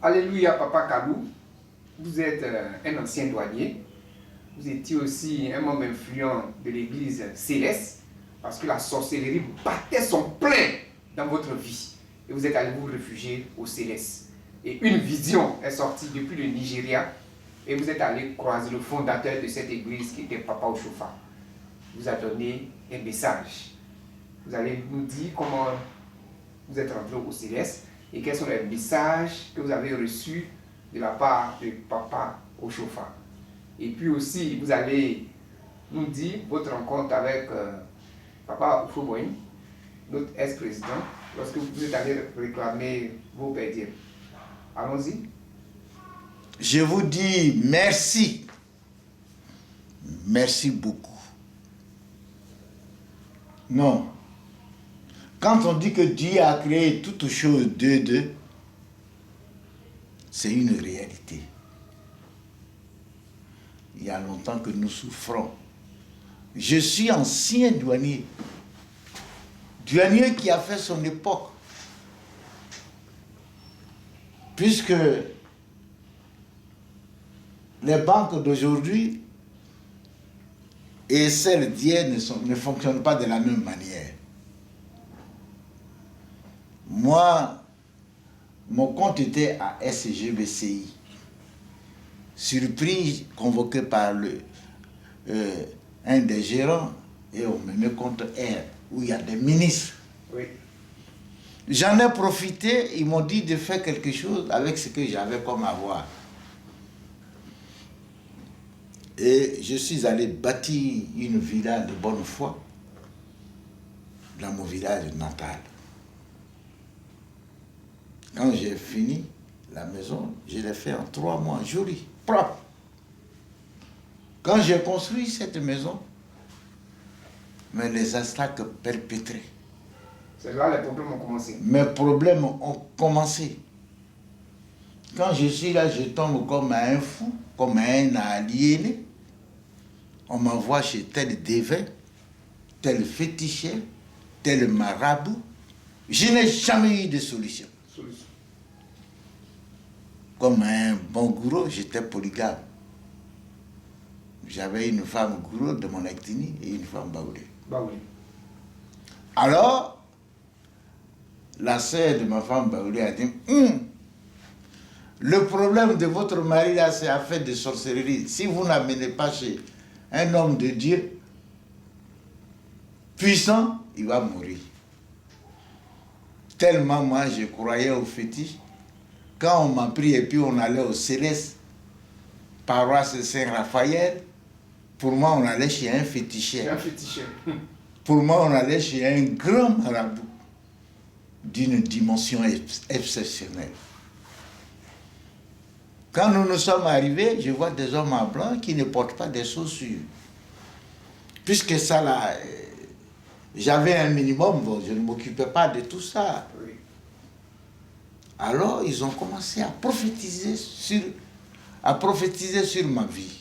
Alléluia, Papa Kalou. Vous êtes un ancien douanier. Vous étiez aussi un membre influent de l'église céleste parce que la sorcellerie battait son plein dans votre vie. Et vous êtes allé vous réfugier au céleste. Et une vision est sortie depuis le Nigeria et vous êtes allé croiser le fondateur de cette église qui était Papa Oshofa. Vous a donné un message. Vous allez nous dire comment vous êtes rentré au céleste et quels sont les messages que vous avez reçus de la part de Papa Oshofa. Et puis aussi, vous allez nous dire votre rencontre avec Papa Oufouboy, notre ex-président, lorsque vous êtes allé réclamer vos pères. Allons-y. Je vous dis merci. Merci beaucoup. Non. Quand on dit que Dieu a créé toutes choses d'eux, c'est une réalité. Il y a longtemps que nous souffrons. Je suis ancien douanier. Douanier qui a fait son époque. Puisque les banques d'aujourd'hui et celles d'hier ne fonctionnent pas de la même manière. Moi, mon compte était à SGBCI. Surpris, convoqué par un des gérants, et on me met compte R, où il y a des ministres. Oui. J'en ai profité, ils m'ont dit de faire quelque chose avec ce que j'avais comme avoir. Et je suis allé bâtir une villa de bonne foi dans mon village natal. Quand j'ai fini la maison, je l'ai fait en 3 mois, joli, propre. Quand j'ai construit cette maison, mais les attaques perpétrées. C'est là les problèmes ont commencé. Mes problèmes ont commencé. Quand je suis là, je tombe comme un fou, comme un aliéné. On m'envoie chez tel dévin, tel féticheur, tel marabout. Je n'ai jamais eu de solution. Comme un bon gourou, j'étais polygame. J'avais une femme gourou de mon ethnie et une femme baoulé. Alors, la sœur de ma femme baoulé a dit, le problème de votre mari là, c'est affaire de sorcellerie. Si vous n'amenez pas chez un homme de Dieu puissant, il va mourir. Tellement moi, je croyais au fétiche. Quand on m'a pris et puis on allait au Céleste, paroisse Saint-Raphaël, pour moi, on allait chez un féticheur. Pour moi, on allait chez un grand marabout d'une dimension exceptionnelle. Quand nous sommes arrivés, je vois des hommes en blanc qui ne portent pas des chaussures. Puisque ça là, j'avais un minimum, bon, je ne m'occupais pas de tout ça. Oui. Alors, ils ont commencé à prophétiser sur ma vie.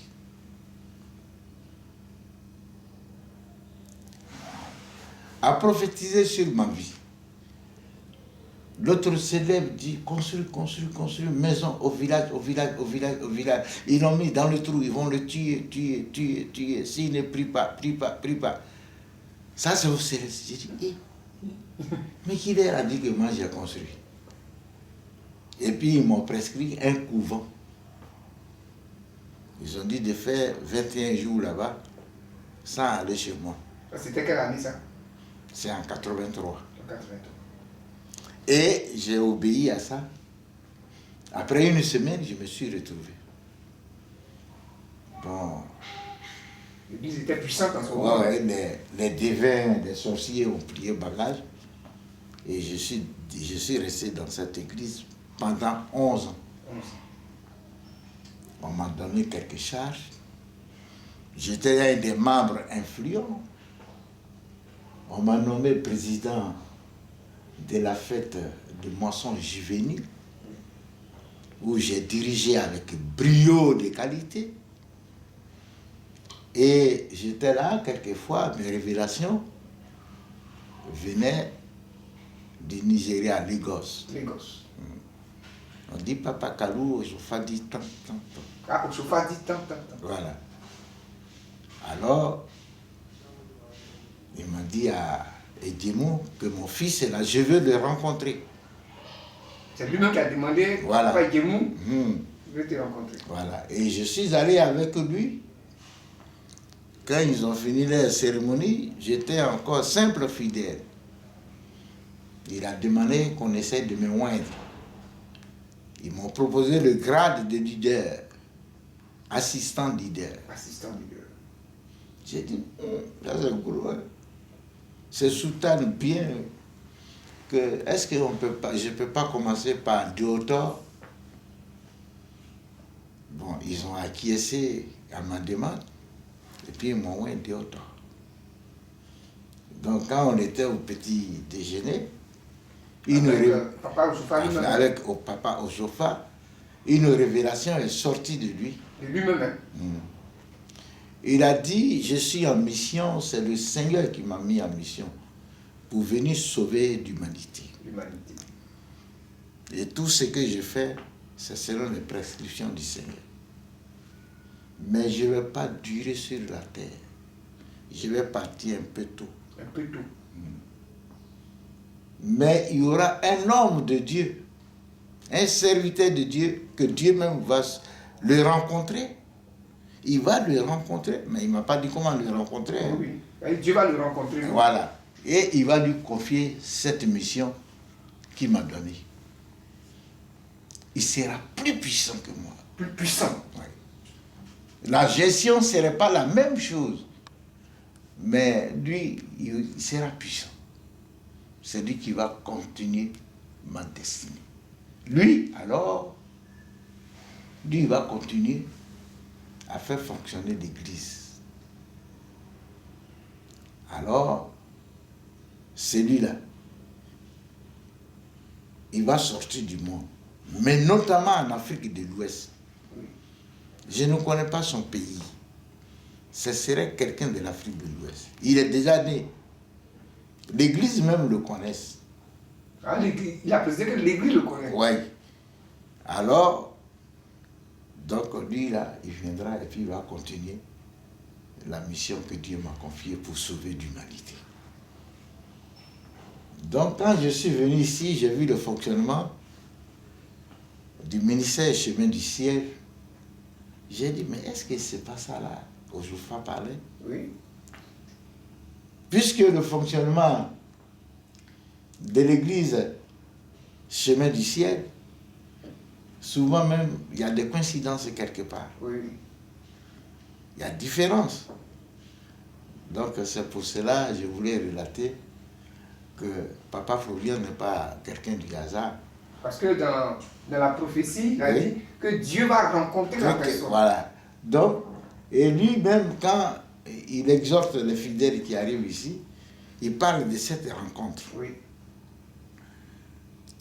À prophétiser sur ma vie. L'autre s'élève, dit, construire, maison au village. Ils l'ont mis dans le trou, ils vont le tuer. S'il ne prie pas. Ça, c'est au céleste. J'ai dit, mais qui leur a dit que moi j'ai construit? Et puis, ils m'ont prescrit un couvent. Ils ont dit de faire 21 jours là-bas sans aller chez moi. C'était quelle année ça? C'est en 83. En 83. Et j'ai obéi à ça. Après une semaine, je me suis retrouvé. Bon. L'église était puissante en ce moment. Ouais, les devins, les sorciers ont plié bagage. Et je suis resté dans cette église pendant 11 ans. On m'a donné quelques charges. J'étais un des membres influents. On m'a nommé président de la fête de moisson juvénile, où j'ai dirigé avec brio de qualité. Et j'étais là, quelquefois, mes révélations venaient du Nigeria, Lagos. On dit Papa Kalou, Ojofa dit tant. Ah, Ojofa dit tant. Voilà. Alors, il m'a dit à Edimo que mon fils est là, je veux le rencontrer. C'est lui-même qui a demandé voilà. Papa Edimo, je veux te rencontrer. Voilà. Et je suis allé avec lui. Quand ils ont fini leur cérémonie, j'étais encore simple fidèle. Il a demandé qu'on essaie de me moindre. Ils m'ont proposé le grade de leader, assistant leader. J'ai dit, ça c'est gros. C'est soutane bien que, est-ce qu'on peut pas, je ne peux pas commencer par Deotor. Bon, ils ont acquiescé à ma demande et puis ils m'ont mis Deotor. Donc quand on était au petit déjeuner, avec Papa Ojofa, une révélation est sortie de lui. De lui-même. Il a dit, je suis en mission, c'est le Seigneur qui m'a mis en mission pour venir sauver l'humanité. Et tout ce que je fais, c'est selon les prescriptions du Seigneur. Mais je ne vais pas durer sur la terre. Je vais partir un peu tôt. Mais il y aura un homme de Dieu, un serviteur de Dieu, que Dieu même va le rencontrer. Il va le rencontrer, mais il ne m'a pas dit comment le rencontrer. Oui, Dieu va le rencontrer. Voilà. Et il va lui confier cette mission qu'il m'a donnée. Il sera plus puissant que moi. Plus puissant. Oui. La gestion ne serait pas la même chose. Mais lui, il sera puissant. C'est lui qui va continuer ma destinée. Lui, alors, lui, il va continuer à faire fonctionner l'Église. Alors, celui-là, il va sortir du monde, mais notamment en Afrique de l'Ouest. Je ne connais pas son pays. Ce serait quelqu'un de l'Afrique de l'Ouest. Il est déjà né. L'Église même le connaisse. Ah, il a précisé que l'Église le connaît. Oui. Alors, donc lui là, il viendra et puis il va continuer la mission que Dieu m'a confiée pour sauver l'humanité. Donc quand je suis venu ici, j'ai vu le fonctionnement du ministère Chemin du Ciel. J'ai dit, mais est-ce que c'est pas ça là Ojofa parlait? Oui. Puisque le fonctionnement de l'église Chemin du Ciel, souvent même, il y a des coïncidences quelque part. Oui. Il y a différence. Donc c'est pour cela que je voulais relater que Papa Florian n'est pas quelqu'un du hasard. Parce que dans la prophétie, il a dit que Dieu va rencontrer la personne. Voilà. Donc, et lui-même, quand il exhorte les fidèles qui arrivent ici, il parle de cette rencontre. Oui.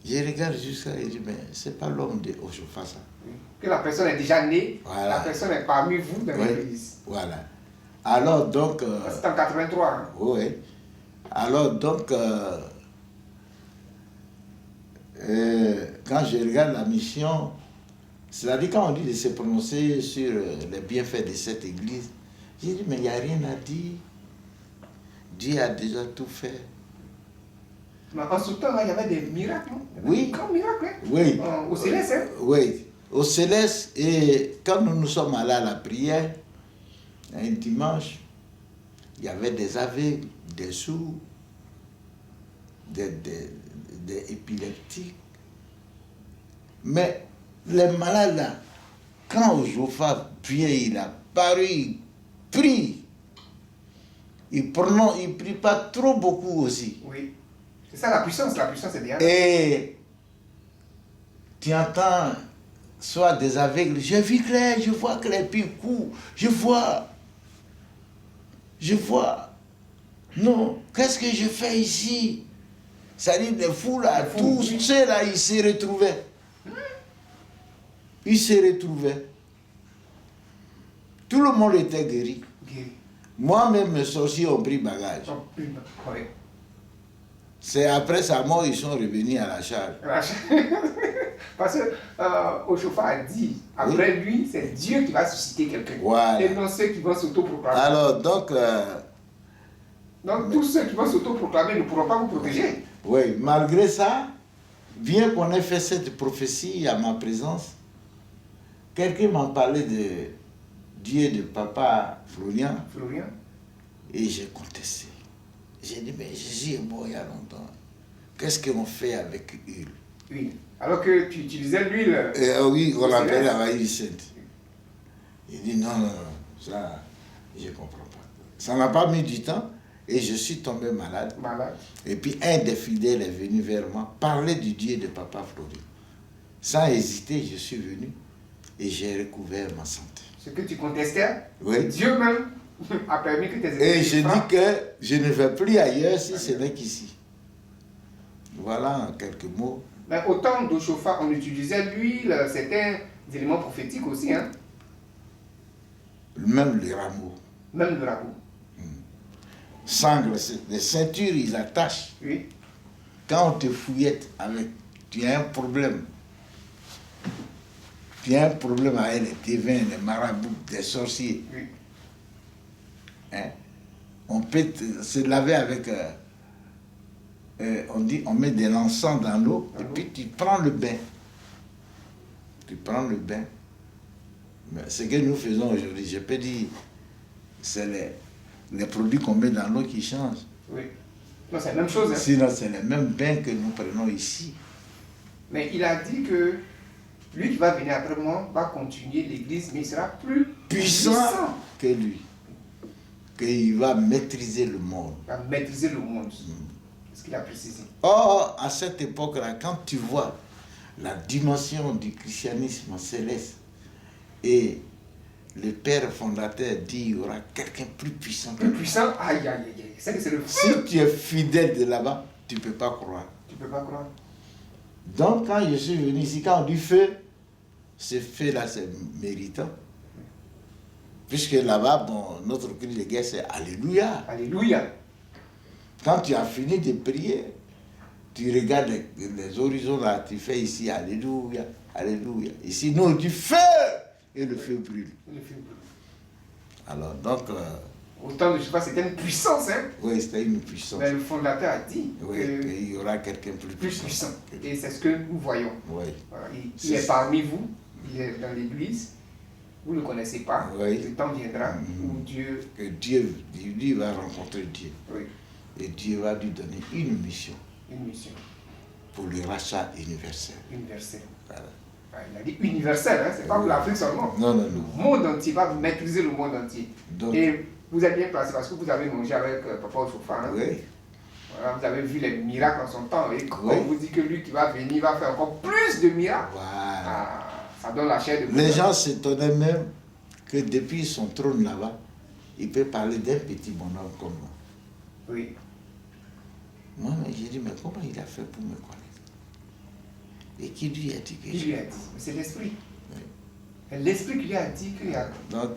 Je regarde jusqu'à et je dis, mais c'est pas l'homme de Ojofa ça. Oui. Que la personne est déjà née, voilà. La personne est parmi vous dans l'église. Voilà. Alors donc... c'est en 83. Hein? Oui. Alors donc, quand je regarde la mission, c'est-à-dire quand on dit de se prononcer sur les bienfaits de cette église, j'ai dit, mais il n'y a rien à dire. Dieu a déjà tout fait. Mais en ce temps-là, il y avait des miracles, non? Oui. Des grands miracles, hein? Oui. Au Céleste, hein? Oui. Au Céleste, et quand nous sommes allés à la prière, un dimanche, il y avait des aveugles, des sourds, des épileptiques. Mais les malades là, quand Ojofa vient, il a paru, il prie. Il ne prie pas trop beaucoup aussi. Oui. C'est ça la puissance est bien. Et tu entends soit des aveugles, je vis clair, je vois que les pieds courent, je vois. Non, qu'est-ce que je fais ici? Ça dit les fous là, tous ceux là, ils se retrouvaient. Tout le monde était guéri. Moi-même, mes sorciers ont pris bagage. Oui. C'est après sa mort, ils sont revenus à la charge. Parce que Oshofa a dit, après lui, c'est Dieu qui va susciter quelqu'un. Voilà. Et non ceux qui vont s'autoproclamer. Alors, donc tous ceux qui vont s'autoproclamer ne pourront pas vous protéger. oui, malgré ça, bien qu'on ait fait cette prophétie à ma présence, quelqu'un m'a parlé de Dieu de papa Florian. Et j'ai contesté. J'ai dit, mais Jésus est mort il y a longtemps. Qu'est-ce qu'on fait avec l'huile? Oui. Alors que tu utilisais l'huile. Oui, on l'appelait la vaille sainte. Il dit, non, ça, je ne comprends pas. Ça n'a pas mis du temps et je suis tombé malade. Et puis un des fidèles est venu vers moi, parler du Dieu de papa Florian. Sans hésiter, je suis venu et j'ai recouvert ma santé. Ce que tu contestais, oui. Dieu même a permis que tes ennemis. Et je dis que je ne vais plus ailleurs si ce n'est qu'ici. Voilà en quelques mots. Mais au temps d'Oshofa, on utilisait l'huile, c'était des éléments prophétiques aussi. Hein? Même les rameaux. Même le rameau. Sangle, les ceintures, ils attachent. Oui. Quand on te fouillette avec, tu as un problème. Tu as un problème avec les devins, les marabouts, les sorciers. Oui. Hein? On peut se laver avec, on dit, on met de l'encens dans l'eau et puis tu prends le bain. Tu prends le bain. Mais ce que nous faisons aujourd'hui, je peux dire, c'est les produits qu'on met dans l'eau qui changent. Oui. Non, c'est la même chose. Hein? Sinon, c'est le même bain que nous prenons ici. Mais il a dit que lui qui va venir après moi va continuer l'église, mais il sera plus puissant que lui. Qu'il va maîtriser le monde. Il va maîtriser le monde. C'est ce qu'il a précisé. Or, à cette époque-là, quand tu vois la dimension du christianisme céleste et le père fondateur dit qu'il y aura quelqu'un plus puissant. Plus puissant? Aïe, aïe, aïe. C'est que c'est le feu. Si tu es fidèle de là-bas, tu ne peux pas croire. Tu ne peux pas croire. Donc, quand je suis venu ici, quand on dit feu, ce feu-là, c'est méritant. Puisque là-bas, bon, notre cri de guerre, c'est Alléluia. Alléluia. Quand tu as fini de prier, tu regardes les horizons là, tu fais ici Alléluia, Alléluia. Ici, nous, on dit feu et le feu brûle. Le feu brûle. Alors, donc. Autant de Jéhovah, c'était une puissance, hein? Oui, c'était une puissance. Mais le fondateur a dit qu'il y aura quelqu'un plus puissant. Et c'est ce que nous voyons. Oui. Voilà. Il est parmi vous, il est dans l'église. Vous ne le connaissez pas. Oui. Le temps viendra où Dieu. Que Dieu, lui va rencontrer Dieu. Oui. Et Dieu va lui donner une mission. Une mission. Pour le rachat universel. Universel. Voilà. Il a dit universel, hein? C'est pas pour l'Afrique seulement. Non, non, Le non. monde entier va maîtriser le monde entier. Donc, et vous êtes bien placé parce que vous avez mangé avec Papa Oshofa. Hein? Oui. Voilà, vous avez vu les miracles en son temps. Et quand Oui. on vous dit que lui qui va venir va faire encore plus de miracles, Voilà. ça donne la chair de Les gens s'étonnaient même que depuis son trône là-bas, il peut parler d'un petit bonhomme comme moi. Oui. Moi, j'ai dit, mais comment il a fait pour me connaître? Et qui lui a dit que Qui lui a dit? C'est l'esprit. Oui. L'esprit qui lui a dit qu'il y a. Donc,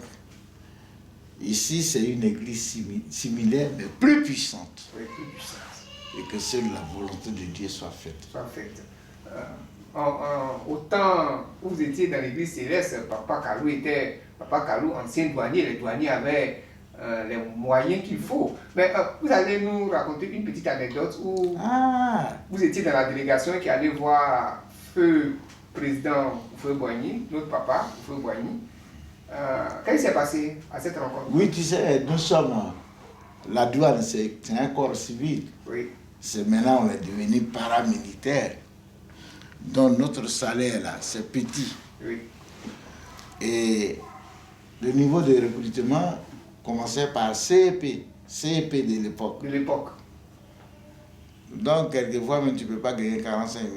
ici, c'est une église similaire, mais plus puissante. Oui, plus puissante. Et que seule la volonté de Dieu soit faite. Soit faite. Au temps où vous étiez dans l'église céleste, Papa Kalou, ancien douanier, les douaniers avaient les moyens qu'il faut. Mais vous allez nous raconter une petite anecdote où vous étiez dans la délégation qui allait voir Feu Président Feu Boigny, notre papa, Feu Boigny. Qu'est-ce qui s'est passé à cette rencontre? Oui, tu sais, nous sommes. La douane, c'est un corps civil. Oui. C'est maintenant, on est devenu paramilitaire. Donc, notre salaire, là, c'est petit. Oui. Et le niveau de recrutement commençait par CEP de l'époque. De l'époque. Donc, quelquefois, même, tu ne peux pas gagner 45 000.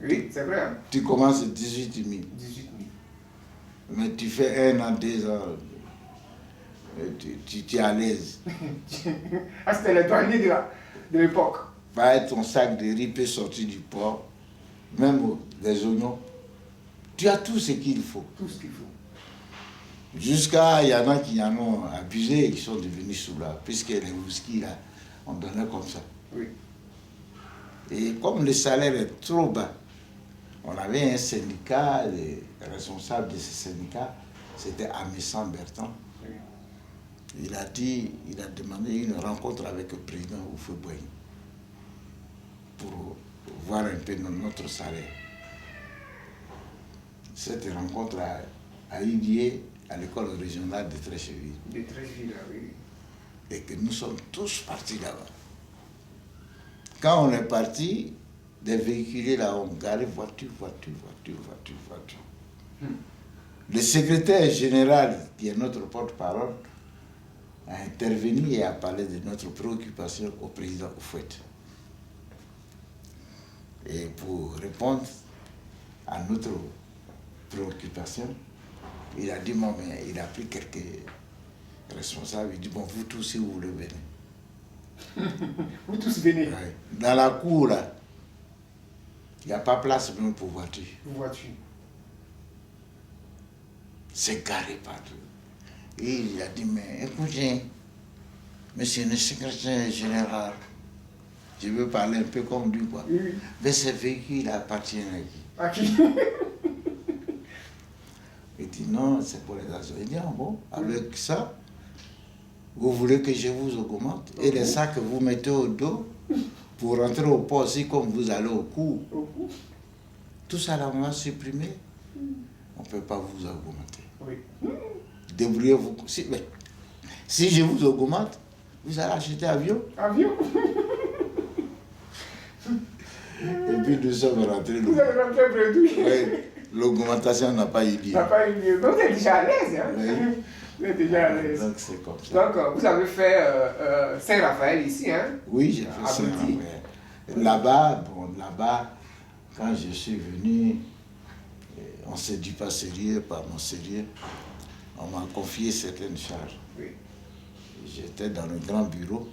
Oui, c'est vrai. Hein? Tu commences à 18 000. 18 000. Mais tu fais 1 an, 2 ans, tu es à l'aise. C'était les douaniers de l'époque. Ton sac de riz peut sortir du port, même les oignons. Tu as tout ce qu'il faut. Tout ce qu'il faut. Jusqu'à, il y en a qui en ont abusé, ils sont devenus sous là, puisque les whisky, là, on donnait comme ça. Oui. Et comme le salaire est trop bas, on avait un syndicat, le responsable de ce syndicat, c'était Amessan Bertrand. Il a demandé une rencontre avec le président Oufoué-Boigny pour voir un peu notre salaire. Cette rencontre a eu lieu à l'école régionale de Trécheville. De Trécheville, oui. Et que nous sommes tous partis là-bas. Quand on est parti, des véhicules là, on garait voiture. Le secrétaire général, qui est notre porte-parole, a intervenu et a parlé de notre préoccupation au président Oufouet. Et pour répondre à notre préoccupation, il a dit, bon, mais il a pris quelques responsables, il dit, bon, vous tous, si vous voulez, venez. Vous tous venez. Ouais. Dans la cour, là, il n'y a pas place même pour voiture. Voiture. C'est garé partout. Et il a dit, mais écoutez, monsieur le secrétaire général, je veux parler un peu comme lui, quoi. Oui. Mais ces véhicules appartiennent à qui? À qui? Il dit, non, c'est pour les agents. Il dit, ah bon, avec ça, vous voulez que je vous augmente? Et les sacs que vous mettez au dos, pour rentrer au port aussi, comme vous allez au cours, tout ça là, on va supprimer. On ne peut pas vous augmenter. Oui. Débrouillez-vous. Si je vous augmente, vous allez acheter avion. Avion? Et puis nous sommes rentrés. Vous avez rentré Bredouille. Oui, l'augmentation n'a pas eu lieu. N'a pas eu lieu. Donc vous êtes déjà à l'aise, hein? Oui. Vous êtes déjà à l'aise. Donc c'est comme ça. Donc vous avez fait Saint-Raphaël ici, hein? Oui, j'ai fait ça. Abouti. Là-bas, quand je suis venu, on ne s'est dit pas sérieux, pas mon sérieux. On m'a confié certaines charges. Oui. J'étais dans le grand bureau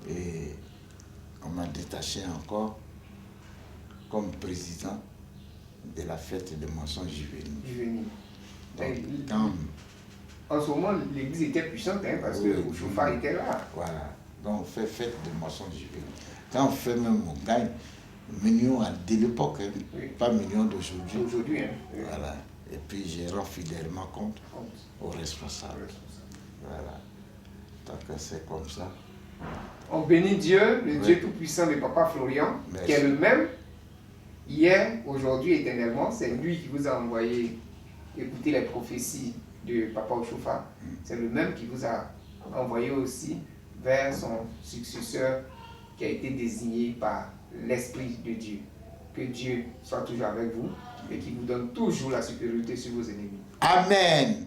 et on m'a détaché encore comme président de la fête des mensonges juvéniles. Donc, En ce moment, l'église était puissante, hein, parce que le chauffard était là. Voilà. Donc on fait fête des mensonges juvéniles. Quand on fait même, on gagne millions de l'époque, hein, Oui. pas millions d'aujourd'hui. Aujourd'hui, hein. Oui. Voilà. Et puis je rends fidèlement compte aux responsables. Voilà. Donc c'est comme ça. On bénit Dieu, le Oui. Dieu tout-puissant de Papa Florian, Merci. qui est le même hier, aujourd'hui, éternellement. C'est lui qui vous a envoyé écouter les prophéties de Papa Ochofa. C'est le même qui vous a envoyé aussi vers son successeur qui a été désigné par l'Esprit de Dieu. Que Dieu soit toujours avec vous et qu'il vous donne toujours la supériorité sur vos ennemis. Amen.